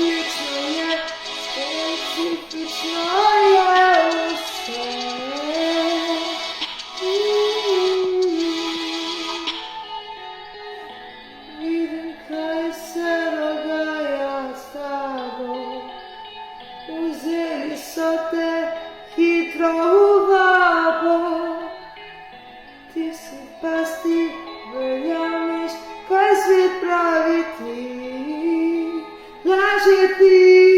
Вічно є, специфічно є усе. Відвикайся, рогая стадо, узелі соте хитрого вабо. Ти си пасти, виявиш, кай світ править ти, лаже ти.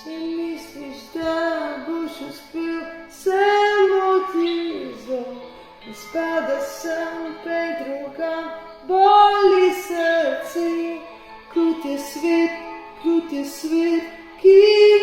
Чи мислиш, да будеш успів самотизо, і спада сам пред другам, болі серці, крути світ, ки